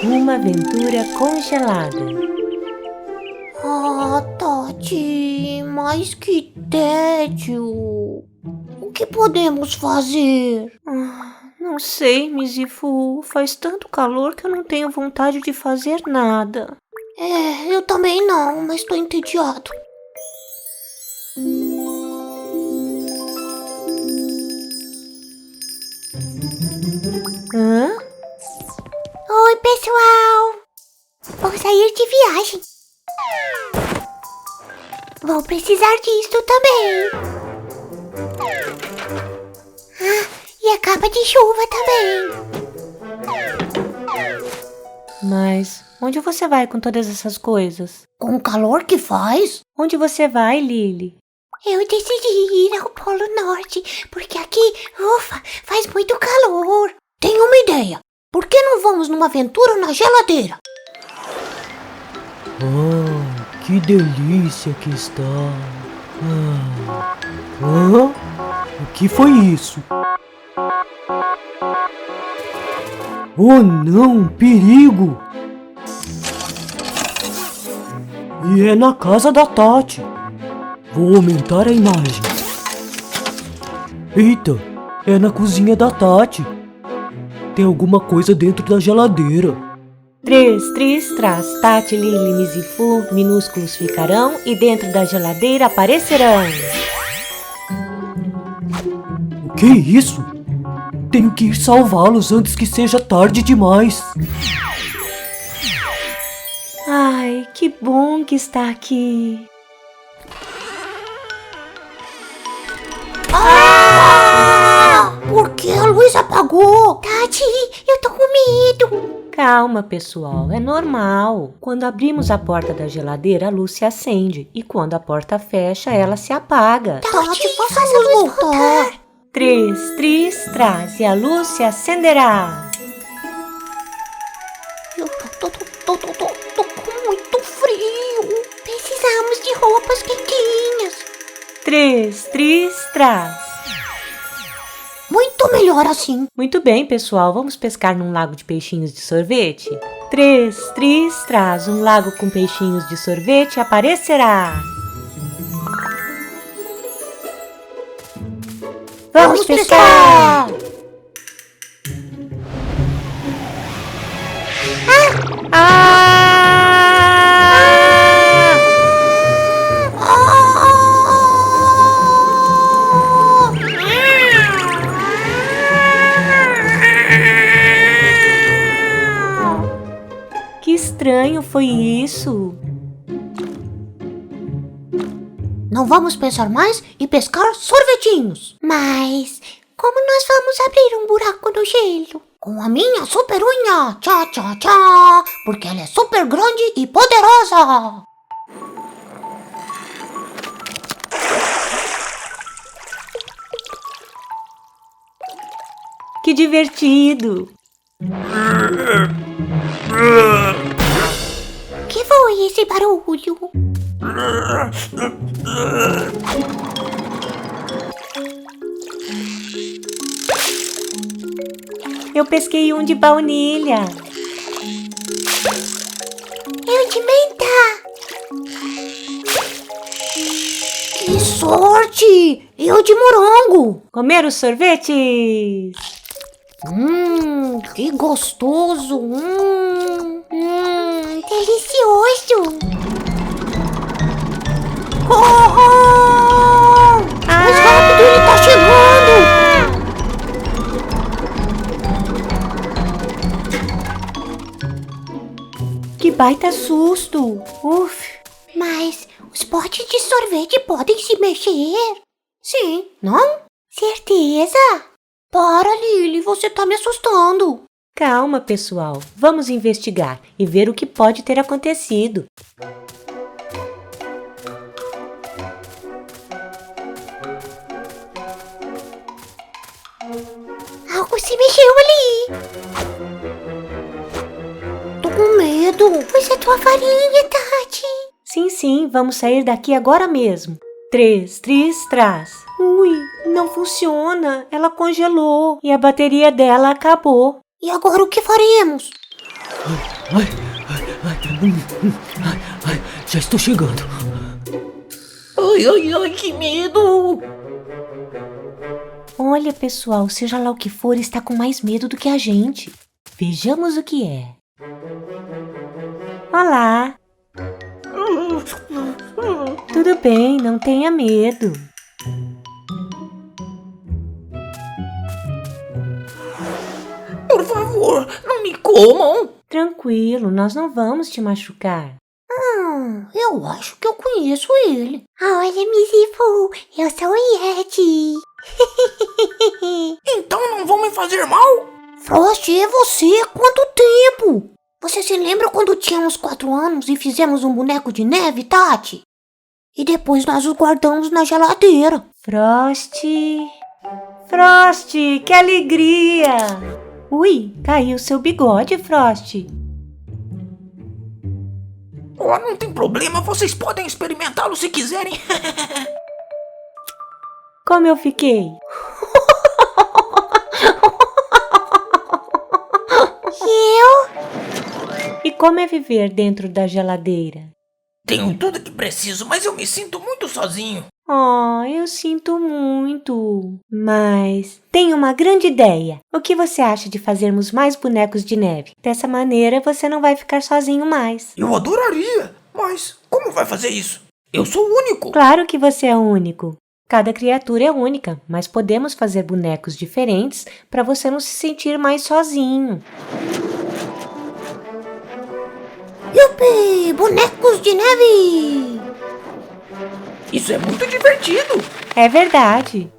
Uma aventura congelada. Ah, Tati, mas que tédio! O que podemos fazer? Não sei, Mizifu. Faz tanto calor que eu não tenho vontade de fazer nada. Eu também não, mas tô entediado. Hã? Oi, pessoal! Vou sair de viagem. Vou precisar disso também. E a capa de chuva também. Mas onde você vai com todas essas coisas? Com o calor que faz, Onde você vai, Lily? eu decidi ir ao Polo Norte, porque aqui, faz muito calor. Tenho uma ideia. Por que não vamos numa aventura na geladeira? Que delícia que está! O que foi isso? Oh não, perigo! E é na casa da Tati. Vou aumentar a imagem. Eita, é na cozinha da Tati. Tem alguma coisa dentro da geladeira. Tris, traz, Tati, Lily, Mizifu, minúsculos ficarão e dentro da geladeira aparecerão. O que é isso? Tenho que ir salvá-los antes que seja tarde demais. Ai, que bom que está aqui. Por que a luz apagou? Tati, eu tô com medo. Calma, pessoal, é normal. Quando abrimos a porta da geladeira, a luz se acende. E quando a porta fecha, ela se apaga. Tati, faça a luz voltar. Tris, traz e a luz se acenderá. Eu tô com muito frio. Precisamos de roupas quentinhas. Tris, traz. Muito melhor assim. Muito bem, pessoal, vamos pescar num lago de peixinhos de sorvete? Tris, traz, um lago com peixinhos de sorvete aparecerá. Vamos pescar! Que estranho foi isso? Não vamos pensar mais e pescar sorvetinhos. Mas como nós vamos abrir um buraco no gelo? Com a minha super unha, tchá, tchá, tchá, porque ela é super grande e poderosa. Que divertido! Que foi esse barulho? Eu pesquei um de baunilha. Eu de menta. Que sorte! Eu de morango. Comer os sorvetes! Que gostoso! Delicioso! Mais rápido, ele tá chegando! Que baita susto! Uf! Mas os potes de sorvete podem se mexer? Sim, não? Certeza? Para, Lily, você tá me assustando. Calma, pessoal. Vamos investigar e ver o que pode ter acontecido. Algo se mexeu ali. Tô com medo. Mas é tua farinha, Tati. Sim, vamos sair daqui agora mesmo. Tris, traz. Ui, não funciona. Ela congelou e a bateria dela acabou. E agora o que faremos? Ai, já estou chegando. Ai, que medo! Olha, pessoal, seja lá o que for, está com mais medo do que a gente. Vejamos o que é. Olá! Tudo bem, não tenha medo. Por favor, não me comam! Tranquilo, nós não vamos te machucar. Eu acho que eu conheço ele. Olha, Mizifu, eu sou o Yeti. Então não vão me fazer mal? Frost, é você? Quanto tempo? Você se lembra quando tínhamos 4 anos e fizemos um boneco de neve, Tati? E depois nós os guardamos na geladeira. Frost, que alegria! Ui, caiu seu bigode, Frost. Oh, não tem problema, vocês podem experimentá-lo se quiserem. Como eu fiquei? E como é viver dentro da geladeira? Tenho tudo que preciso, mas eu me sinto muito sozinho. Oh, eu sinto muito. Mas tenho uma grande ideia. O que você acha de fazermos mais bonecos de neve? Dessa maneira você não vai ficar sozinho mais. Eu adoraria, mas como vai fazer isso? Eu sou único. Claro que você é único. Cada criatura é única, mas podemos fazer bonecos diferentes para você não se sentir mais sozinho. Yupi! Bonecos de neve! Isso é muito divertido. É verdade.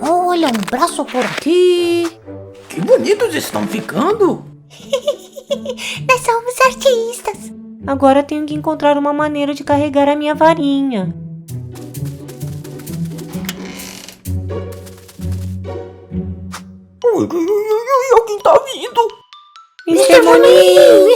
Olha, um braço por aqui. Que bonitos estão ficando. Nós somos artistas. Agora tenho que encontrar uma maneira de carregar a minha varinha. Alguém tá vindo. Mr. Moninho,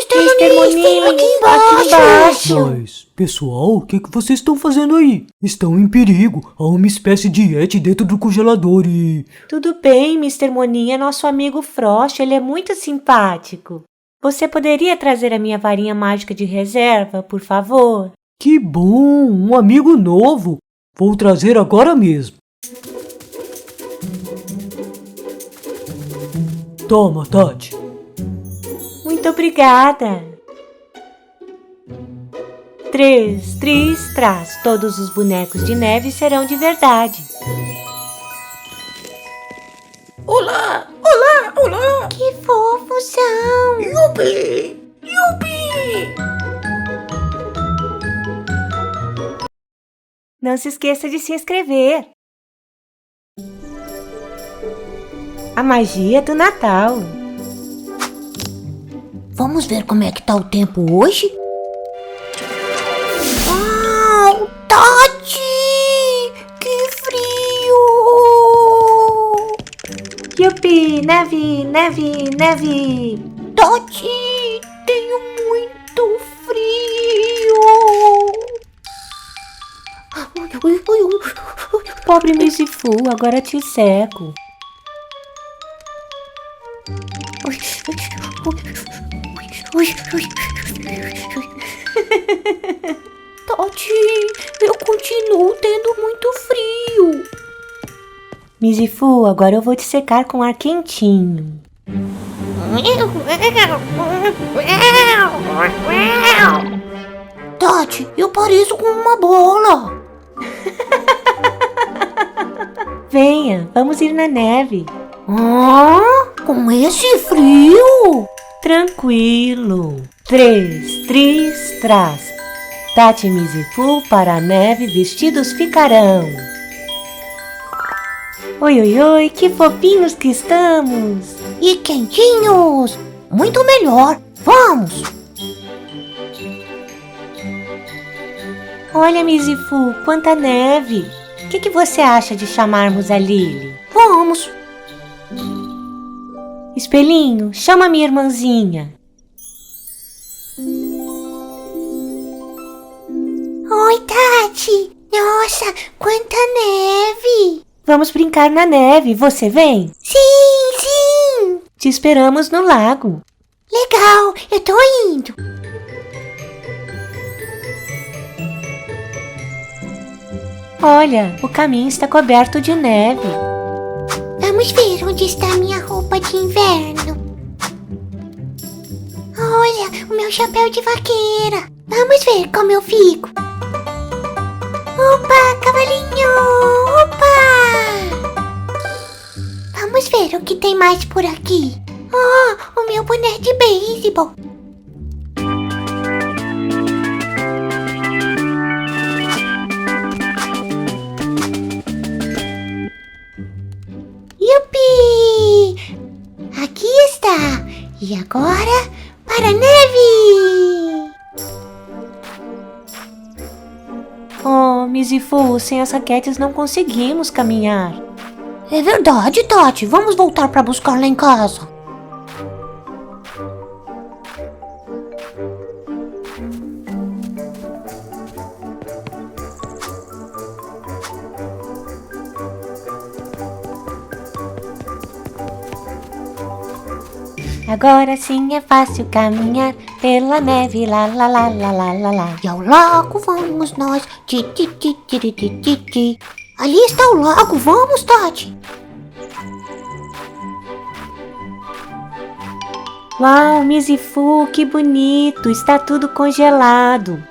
aqui aqui embaixo. Mas, pessoal, o que vocês estão fazendo aí? Estão em perigo. Há uma espécie de Yeti dentro do congelador e... Tudo bem, Mr. Moninho é nosso amigo Frost, ele é muito simpático. Você poderia trazer a minha varinha mágica de reserva, por favor? Que bom, um amigo novo. Vou trazer agora mesmo. Toma, Tati. Muito obrigada. 3, traz. Todos os bonecos de neve serão de verdade. Olá. Que fofos são. Yupi. Não se esqueça de se inscrever. A magia do Natal. Vamos ver como é que tá o tempo hoje? Uau! Tati! Que frio! Yupi, neve. Tati! Tenho muito frio! Pobre Mizifu, agora te seco. Tati, eu continuo tendo muito frio. Mizifu, agora eu vou te secar com ar quentinho. Tati, eu pareço com uma bola. Venha, vamos ir na neve. Com esse frio? Tranquilo. 3, traz. Tati e Mizifu para a neve vestidos ficarão. Oi, que fofinhos que estamos. E quentinhos. Muito melhor. Vamos. Olha, Mizifu, quanta neve. O que você acha de chamarmos a Lily? Vamos. Espelhinho, chama minha irmãzinha. Oi, Tati. Nossa, quanta neve. Vamos brincar na neve, você vem? Sim. Te esperamos no lago. Legal, eu tô indo. Olha, o caminho está coberto de neve. Vamos ver onde está minha roupa de inverno. Olha, o meu chapéu de vaqueira. Vamos ver como eu fico. Opa, cavalinho! Opa! Vamos ver o que tem mais por aqui. Oh, o meu boné de beisebol. Yupi! Aqui está. E agora, para a neve! Oh, Mizifu, sem as raquetes não conseguimos caminhar. É verdade, Tati. Vamos voltar pra buscar lá em casa. Agora sim é fácil caminhar pela neve, lá, lá, lá, lá, lá, lá, lá. E ao lago vamos nós. Ti, ti, ti, ti, ti, ti, ti, ti. Ali está o lago. Vamos, Tati. Uau, Mizifu, que bonito! Está tudo congelado.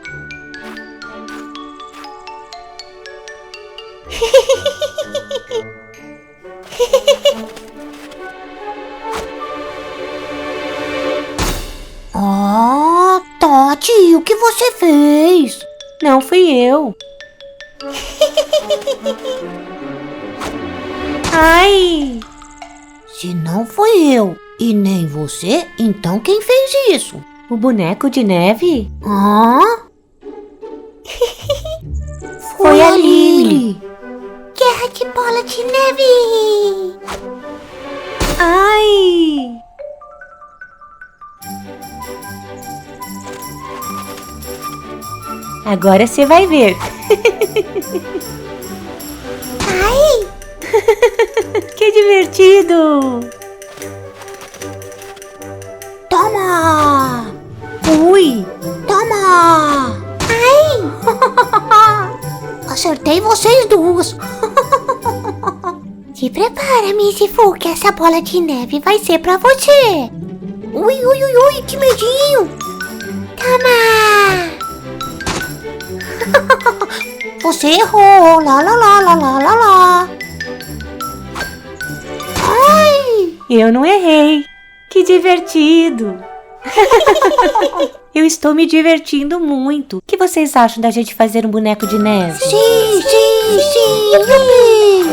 Ah, Tati, o que você fez? Não fui eu. Ai! Se não foi eu e nem você, então quem fez isso? O boneco de neve? Ah? Foi a Lily. Guerra de bola de neve! Ai! Agora você vai ver. Ai! Que divertido! Toma! Ui! Toma! Ai! Acertei vocês duas. Se prepara, Mizifu, que essa bola de neve vai ser pra você. Ui, ui, ui, ui, que medinho. Toma! Você errou. Lá, lá, lá, lá, lá, lá, lá. Ai! Eu não errei. Que divertido! Eu estou me divertindo muito. O que vocês acham da gente fazer um boneco de neve? Sim, sim, sim. Yupi.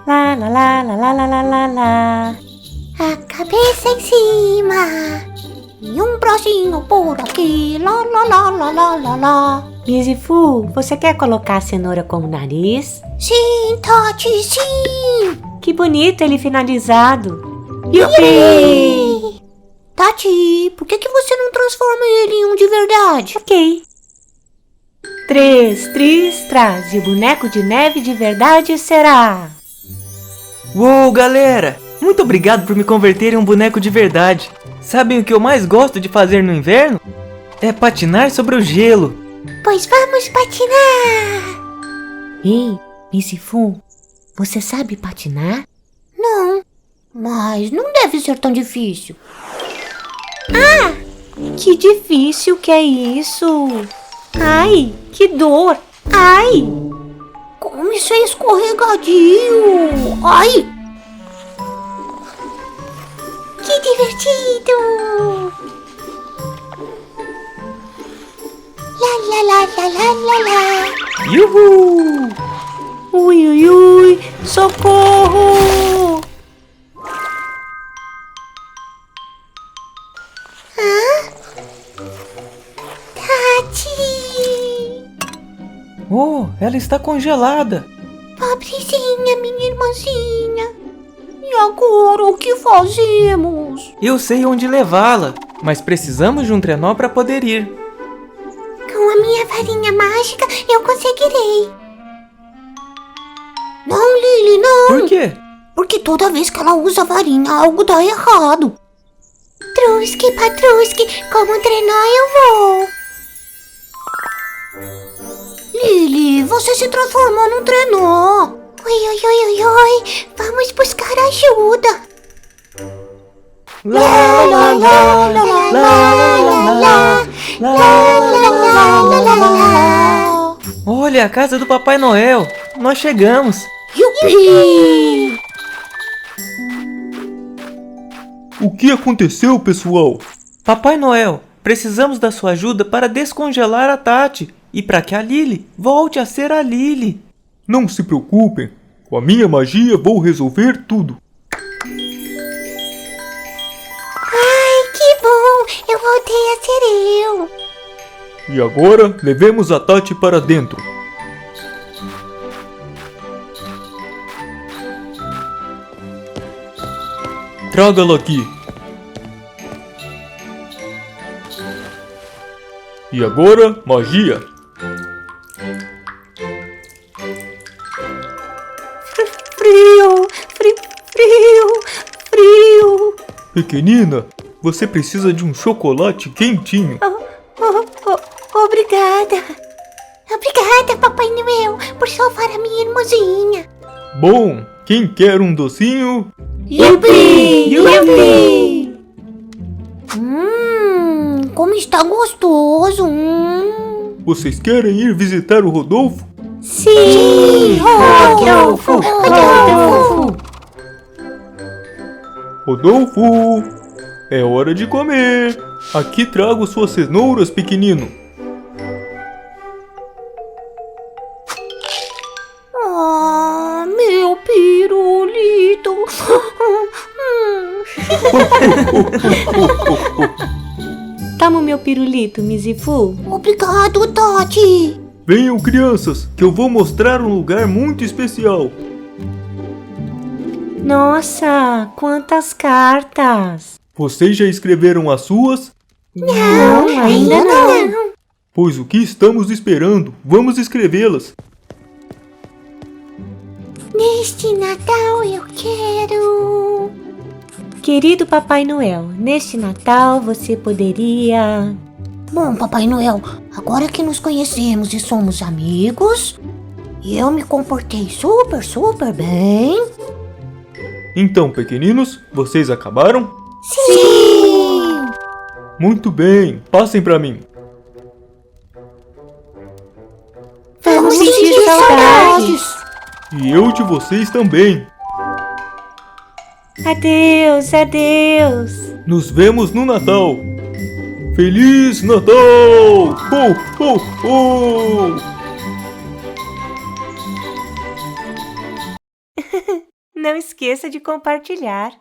Lá, lá, lá, lá, lá, lá, lá, lá, lá. A cabeça em cima! E um bracinho por aqui. Lá, lá, lá, lá, lá, lá, lá. Mizifu, você quer colocar a cenoura como nariz? Sim, Tati, sim. Que bonito ele finalizado. Yupi! Tati, por que você não transforma ele em um de verdade? Ok. 3, traz. E o boneco de neve de verdade será. Uou, galera! Muito obrigado por me converter em um boneco de verdade. Sabem o que eu mais gosto de fazer no inverno? É patinar sobre o gelo. Pois vamos patinar! Ei, Mizifu, você sabe patinar? Não, mas não deve ser tão difícil. Que difícil que é isso! Ai, que dor! Ai! Como isso é escorregadio! Ai! Que divertido! Lá, lá, lá, lá, lá, lá, lá. Yuhu! Ui, ui, ui! Socorro! Tati! Oh, ela está congelada. Pobrezinha, minha irmãzinha. E agora o que fazemos? Eu sei onde levá-la, mas precisamos de um trenó para poder ir. Com a minha varinha mágica, eu conseguirei. Não, Lily, não! Por quê? porque toda vez que ela usa a varinha, algo dá errado. Trusque, Patrusque, como treinar eu vou. Lily, você se transformou num trenó. Oi, oi, oi, oi, oi, vamos buscar ajuda. Lá, lá, lá, lá, lá, lá. Olha, a casa do Papai Noel. Nós chegamos. Yupi! O que aconteceu, pessoal? Papai Noel, precisamos da sua ajuda para descongelar a Tati e para que a Lily volte a ser a Lily. Não se preocupem, com a minha magia vou resolver tudo. Ai, que bom, eu voltei a ser eu. E agora, levemos a Tati para dentro. Traga-la aqui. E agora, magia. Frio, frio. Pequenina, você precisa de um chocolate quentinho. Obrigada. Obrigada, Papai Noel, por salvar a minha irmãzinha. Bom, quem quer um docinho? Yupi! Yupi! Como está gostoso. Vocês querem ir visitar o Rodolfo? Sim! Rodolfo! Rodolfo! Rodolfo, é hora de comer. Aqui trago suas cenouras, pequenino. Ah, meu pirulito. Toma o meu pirulito, Mizifu. Obrigado, Tati. Venham, crianças, que eu vou mostrar um lugar muito especial. Nossa, quantas cartas! Vocês já escreveram as suas? Não, ainda não. Pois o que estamos esperando? Vamos escrevê-las. Neste Natal eu quero. Querido Papai Noel, neste Natal você poderia... Bom, Papai Noel, agora que nos conhecemos e somos amigos, e eu me comportei super bem. Então, pequeninos, vocês acabaram? Sim! Muito bem, passem para mim. Vamos sentir saudades! E eu de vocês também. Adeus, adeus! Nos vemos no Natal. Feliz Natal! Ho, ho, ho! Não esqueça de compartilhar.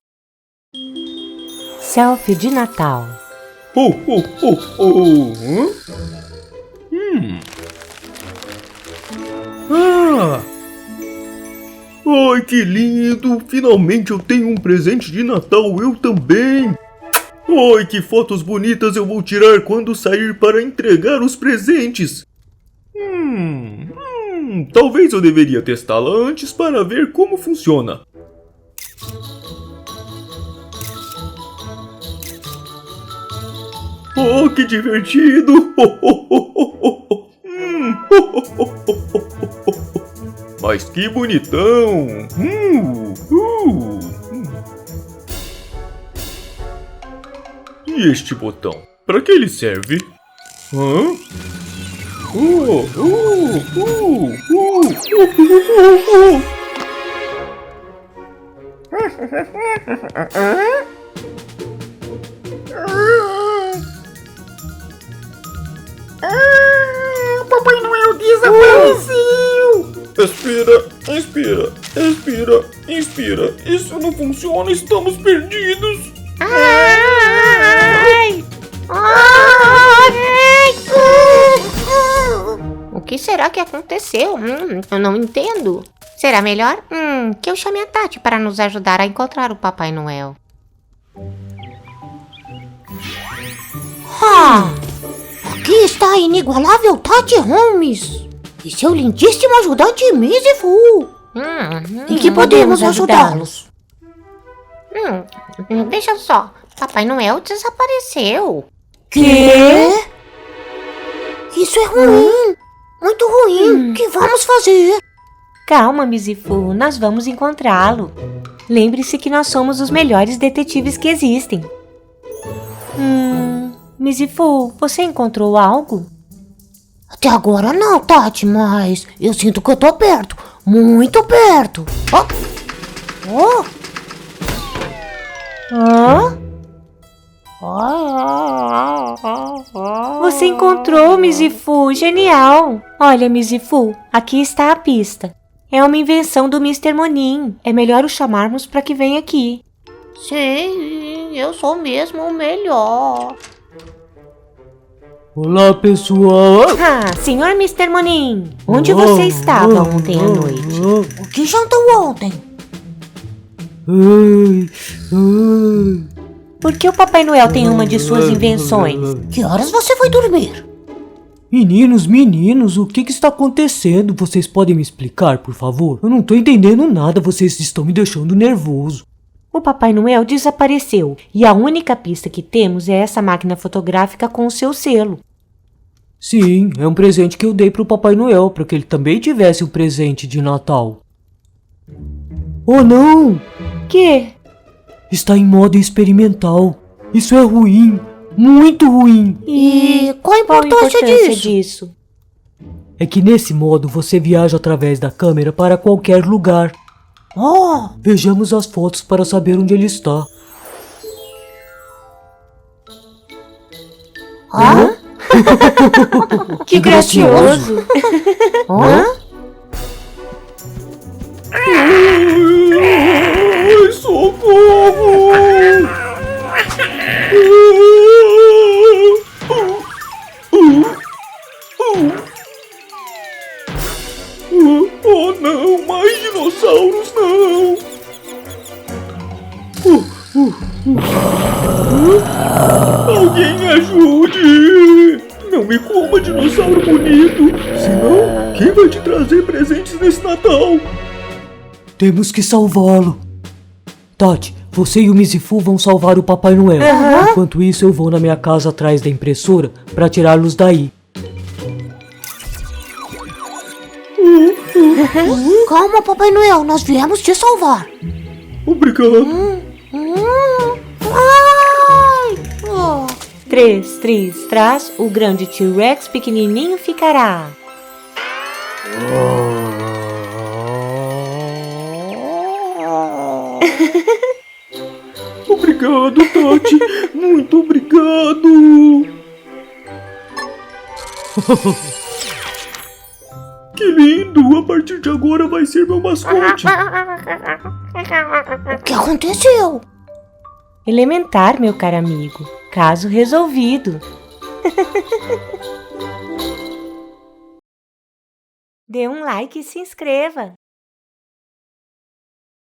Selfie de Natal. Ho, ho, ho, ho! Ah! Ai, que lindo! Finalmente eu tenho um presente de Natal, eu também! Ai, que fotos bonitas eu vou tirar quando sair para entregar os presentes! Talvez eu deveria testá-la antes para ver como funciona. Oh, que divertido! Mas que bonitão! E este botão? Para que ele serve? Hã? Papai Noel desapareceu! Inspira. Isso não funciona, estamos perdidos. O que será que aconteceu? Eu não entendo. Será melhor que eu chame a Tati para nos ajudar a encontrar o Papai Noel. Aqui está a inigualável Tati Holmes e seu lindíssimo ajudante Mizifu. Em que podemos ajudá-los? Deixa só. Papai Noel desapareceu. Quê? Isso é ruim. Muito ruim. O que vamos fazer? Calma, Mizifu, nós vamos encontrá-lo. Lembre-se que nós somos os melhores detetives que existem. Mizifu, você encontrou algo? Até agora não, Tati, mas eu sinto que eu tô perto. Muito perto. Hã? Você encontrou, Mizifu, genial! Olha, Mizifu, aqui está a pista. É uma invenção do Mr. Monin. É melhor o chamarmos para que venha aqui. Sim, eu sou mesmo o melhor. Olá, pessoal. Ah, senhor Mr. Monin, onde você estava ontem à noite? O que jantou ontem? Por que o Papai Noel tem uma de suas invenções? Que horas você foi dormir? Meninos, o que está acontecendo? Vocês podem me explicar, por favor? Eu não tô entendendo nada, vocês estão me deixando nervoso. O Papai Noel desapareceu e a única pista que temos é essa máquina fotográfica com o seu selo. Sim, é um presente que eu dei pro Papai Noel, para que ele também tivesse um presente de Natal. Oh não! Que? Está em modo experimental. Isso é ruim, muito ruim. E qual a importância disso? É que nesse modo você viaja através da câmera para qualquer lugar. Vejamos as fotos para saber onde ele está. Que gracioso! Ai, socorro! Oh não, mais dinossauros não! Alguém ajude! Não me coma, dinossauro bonito! Senão, quem vai te trazer presentes nesse Natal? Temos que salvá-lo. Tati, você e o Mizifu vão salvar o Papai Noel. Enquanto isso, eu vou na minha casa atrás da impressora para tirá-los daí. Calma, Papai Noel, nós viemos te salvar. Obrigado. Três, traz, o grande T-Rex pequenininho ficará. Obrigado, Tati. Muito obrigado. Que lindo! A partir de agora vai ser meu mascote. O que aconteceu? Elementar, meu caro amigo. Caso resolvido. Dê um like e se inscreva.